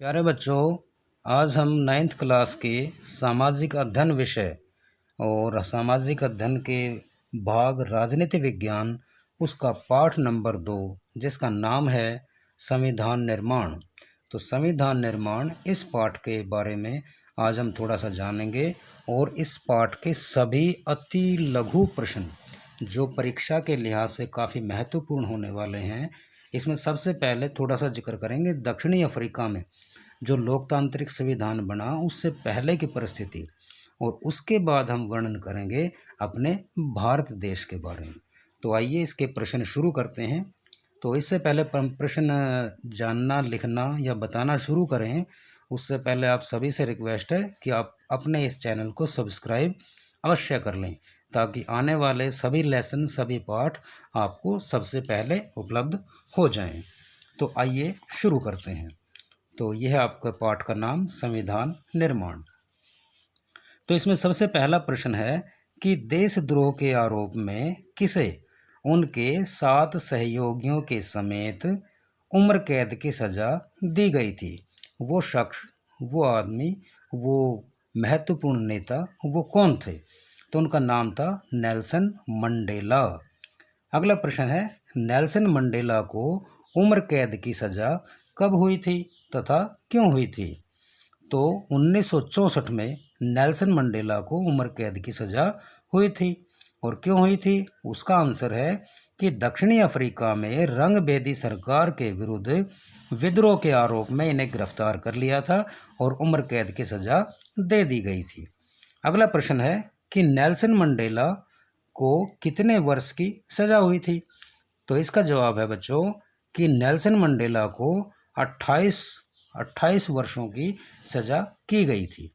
प्यारे बच्चों, आज हम नाइन्थ क्लास के सामाजिक अध्ययन विषय और सामाजिक अध्ययन के भाग राजनीति विज्ञान उसका पाठ नंबर 2 जिसका नाम है संविधान निर्माण। तो संविधान निर्माण इस पाठ के बारे में आज हम थोड़ा सा जानेंगे और इस पाठ के सभी अति लघु प्रश्न जो परीक्षा के लिहाज से काफ़ी महत्वपूर्ण होने वाले हैं। इसमें सबसे पहले थोड़ा सा जिक्र करेंगे दक्षिणी अफ्रीका में जो लोकतांत्रिक संविधान बना उससे पहले की परिस्थिति, और उसके बाद हम वर्णन करेंगे अपने भारत देश के बारे में। तो आइए इसके प्रश्न शुरू करते हैं। तो इससे पहले प्रश्न जानना, लिखना या बताना शुरू करें उससे पहले आप सभी से रिक्वेस्ट है कि आप अपने इस चैनल को सब्सक्राइब अवश्य कर लें ताकि आने वाले सभी लेसन, सभी पाठ आपको सबसे पहले उपलब्ध हो जाएं। तो आइए शुरू करते हैं। तो यह है आपका पाठ का नाम संविधान निर्माण। तो इसमें सबसे पहला प्रश्न है कि देशद्रोह के आरोप में किसे उनके 7 सहयोगियों के समेत उम्र कैद की सज़ा दी गई थी। वो शख्स, वो आदमी, वो महत्वपूर्ण नेता वो कौन थे? तो उनका नाम था नेल्सन मंडेला। अगला प्रश्न है नेल्सन मंडेला को उम्र कैद की सज़ा कब हुई थी तथा क्यों हुई थी? तो 1964 में नेल्सन मंडेला को उम्र कैद की सज़ा हुई थी। और क्यों हुई थी? उसका आंसर है कि दक्षिणी अफ्रीका में रंगभेदी सरकार के विरुद्ध विद्रोह के आरोप में इन्हें गिरफ्तार कर लिया था और उम्र कैद की सज़ा दे दी गई थी। अगला प्रश्न है कि नेल्सन मंडेला को कितने वर्ष की सज़ा हुई थी? तो इसका जवाब है बच्चों कि नेल्सन मंडेला को 28 वर्षों की सज़ा की गई थी।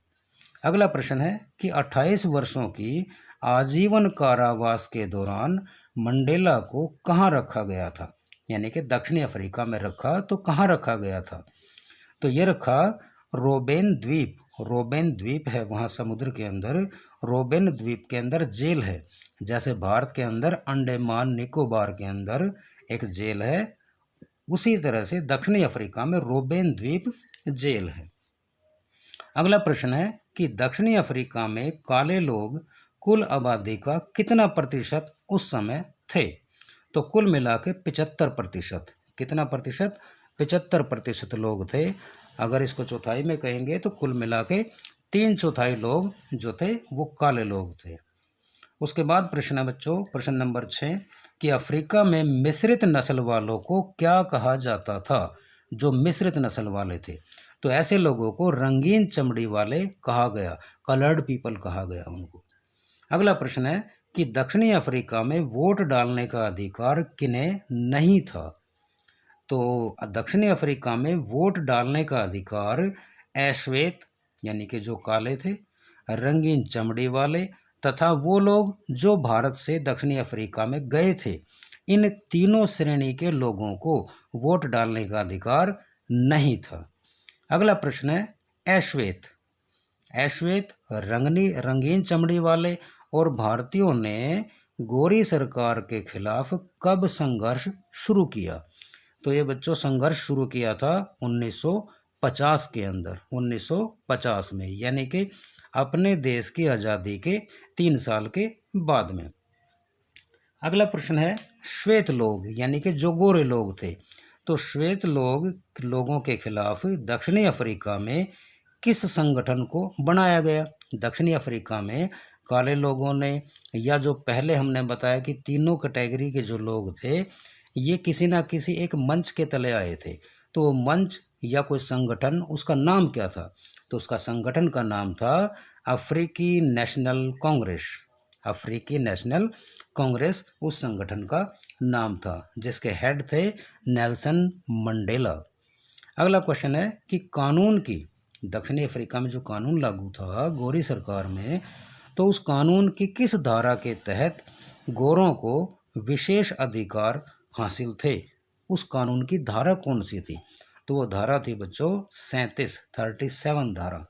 अगला प्रश्न है कि 28 वर्षों की आजीवन कारावास के दौरान मंडेला को कहाँ रखा गया था? यानी कि दक्षिणी अफ्रीका में रखा तो कहाँ रखा गया था? तो ये रखा रोबेन द्वीप। रोबेन द्वीप है वहाँ समुद्र के अंदर। रोबेन द्वीप के अंदर जेल है, जैसे भारत के अंदर अंडमान निकोबार के अंदर एक जेल है, उसी तरह से दक्षिणी अफ्रीका में रोबेन द्वीप जेल है। अगला प्रश्न है कि दक्षिणी अफ्रीका में काले लोग कुल आबादी का कितना प्रतिशत उस समय थे? तो कुल मिला के 75%। कितना प्रतिशत? 75% लोग थे। अगर इसको चौथाई में कहेंगे तो कुल मिला के 3/4 लोग जो थे वो काले लोग थे। उसके बाद प्रश्न है बच्चों, प्रश्न नंबर 6 कि अफ्रीका में मिश्रित नस्ल वालों को क्या कहा जाता था? जो मिश्रित नस्ल वाले थे तो ऐसे लोगों को रंगीन चमड़ी वाले कहा गया, कलर्ड पीपल कहा गया उनको। अगला प्रश्न है कि दक्षिणी अफ्रीका में वोट डालने का अधिकार किन्हें नहीं था? तो दक्षिणी अफ्रीका में वोट डालने का अधिकार अश्वेत यानी कि जो काले थे, रंगीन चमड़ी वाले तथा वो लोग जो भारत से दक्षिणी अफ्रीका में गए थे, इन तीनों श्रेणी के लोगों को वोट डालने का अधिकार नहीं था। अगला प्रश्न है अश्वेत। अश्वेत रंगीन चमड़ी वाले और भारतीयों ने गोरी सरकार के खिलाफ कब संघर्ष शुरू किया? तो ये बच्चों संघर्ष शुरू किया था 1950 के अंदर, 1950 में, यानी कि अपने देश की आज़ादी के 3 साल के बाद में। अगला प्रश्न है श्वेत लोग यानी कि जो गोरे लोग थे, तो श्वेत लोगों के खिलाफ दक्षिणी अफ्रीका में किस संगठन को बनाया गया? दक्षिणी अफ्रीका में काले लोगों ने, या जो पहले हमने बताया कि तीनों कैटेगरी के जो लोग थे ये किसी ना किसी एक मंच के तले आए थे, तो वो मंच या कोई संगठन, उसका नाम क्या था? तो उसका संगठन का नाम था अफ्रीकी नेशनल कांग्रेस। अफ्रीकी नेशनल कांग्रेस उस संगठन का नाम था जिसके हेड थे नेल्सन मंडेला। अगला क्वेश्चन है कि कानून की, दक्षिणी अफ्रीका में जो कानून लागू था गोरी सरकार में, तो उस कानून की किस धारा के तहत गोरों को विशेष अधिकार हासिल थे? उस कानून की धारा कौन सी थी? तो वो धारा थी बच्चों 37 धारा।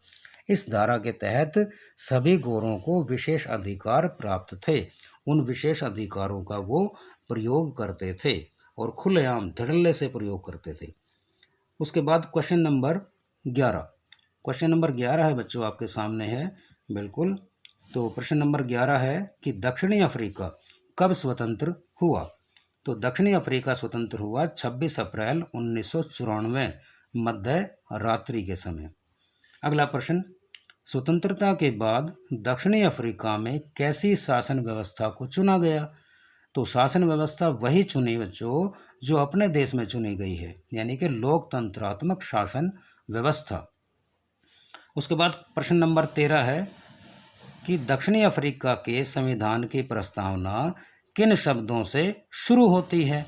इस धारा के तहत सभी गोरों को विशेष अधिकार प्राप्त थे। उन विशेष अधिकारों का वो प्रयोग करते थे और खुलेआम धड़ल्ले से प्रयोग करते थे। उसके बाद क्वेश्चन नंबर 11। क्वेश्चन नंबर 11 है बच्चों आपके सामने है, बिल्कुल। तो प्रश्न नंबर 11 है कि दक्षिणी अफ्रीका कब स्वतंत्र हुआ? तो दक्षिणी अफ्रीका स्वतंत्र हुआ 26 अप्रैल 1994 मध्य रात्रि के समय। अगला प्रश्न, स्वतंत्रता के बाद दक्षिणी अफ्रीका में कैसी शासन व्यवस्था को चुना गया? तो शासन व्यवस्था वही चुनी बच्चों जो अपने देश में चुनी गई है, यानी कि लोकतंत्रात्मक शासन व्यवस्था। उसके बाद प्रश्न नंबर 13 है कि दक्षिणी अफ्रीका के संविधान की प्रस्तावना किन शब्दों से शुरू होती है?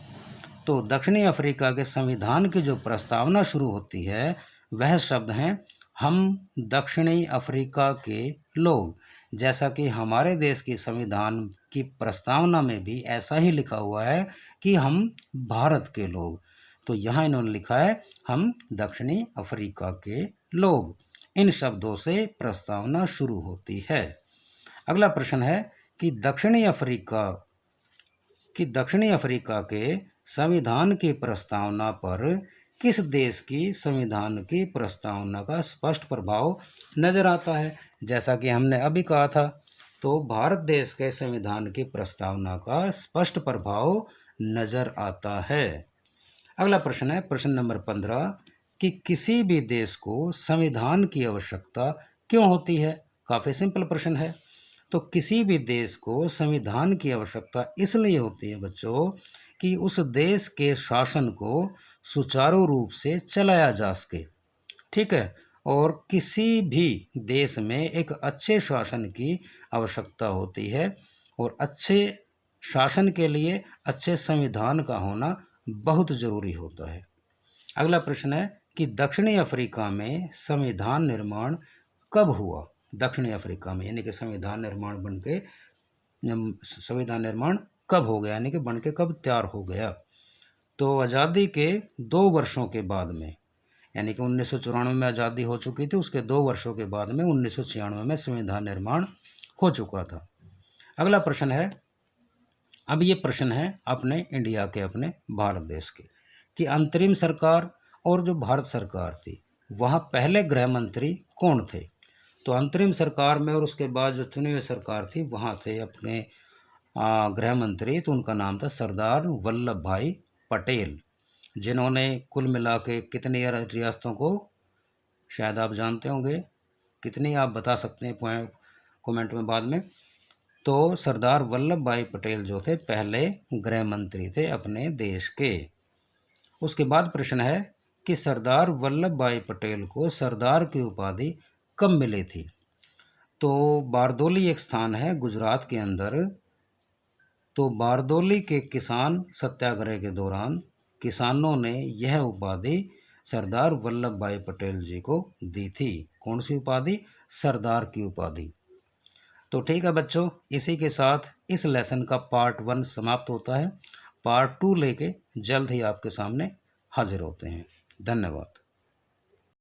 तो दक्षिणी अफ्रीका के संविधान की जो प्रस्तावना शुरू होती है वह शब्द हैं हम दक्षिणी अफ्रीका के लोग। जैसा कि हमारे देश की संविधान की प्रस्तावना में भी ऐसा ही लिखा हुआ है कि हम भारत के लोग, तो यहाँ इन्होंने लिखा है हम दक्षिणी अफ्रीका के लोग। इन शब्दों से प्रस्तावना शुरू होती है। अगला प्रश्न है कि दक्षिणी अफ्रीका के संविधान की प्रस्तावना पर किस देश की संविधान की प्रस्तावना का स्पष्ट प्रभाव नजर आता है? जैसा कि हमने अभी कहा था, तो भारत देश के संविधान की प्रस्तावना का स्पष्ट प्रभाव नजर आता है। अगला प्रश्न है प्रश्न नंबर 15 कि किसी भी देश को संविधान की आवश्यकता क्यों होती है? काफ़ी सिंपल प्रश्न है। तो किसी भी देश को संविधान की आवश्यकता इसलिए होती है बच्चों कि उस देश के शासन को सुचारू रूप से चलाया जा सके, ठीक है। और किसी भी देश में एक अच्छे शासन की आवश्यकता होती है और अच्छे शासन के लिए अच्छे संविधान का होना बहुत ज़रूरी होता है। अगला प्रश्न है कि दक्षिणी अफ्रीका में संविधान निर्माण कब हुआ? दक्षिणी अफ्रीका में यानी कि संविधान निर्माण कब हो गया, यानी कि बन के कब तैयार हो गया? तो आज़ादी के 2 वर्षों के बाद में, यानी कि 1994 में आज़ादी हो चुकी थी, उसके 2 वर्षों के बाद में 1996 में संविधान निर्माण हो चुका था। अगला प्रश्न है, अब ये प्रश्न है अपने इंडिया के, अपने भारत देश के, कि अंतरिम सरकार और जो भारत सरकार थी वहाँ पहले गृह मंत्री कौन थे? तो अंतरिम सरकार में और उसके बाद जो चुनी हुई सरकार थी वहाँ थे अपने गृह मंत्री, तो उनका नाम था सरदार वल्लभ भाई पटेल, जिन्होंने कुल मिला के कितनी रियासतों को, शायद आप जानते होंगे, कितनी आप बता सकते हैं कमेंट में बाद में। तो सरदार वल्लभ भाई पटेल जो थे पहले गृह मंत्री थे अपने देश के। उसके बाद प्रश्न है कि सरदार वल्लभ भाई पटेल को सरदार की उपाधि कब मिली थी? तो बारदोली एक स्थान है गुजरात के अंदर, तो बारदोली के किसान सत्याग्रह के दौरान किसानों ने यह उपाधि सरदार वल्लभ भाई पटेल जी को दी थी। कौन सी उपाधि? सरदार की उपाधि। तो ठीक है बच्चों, इसी के साथ इस लेसन का पार्ट 1 समाप्त होता है। पार्ट 2 लेके जल्द ही आपके सामने हाजिर होते हैं। धन्यवाद।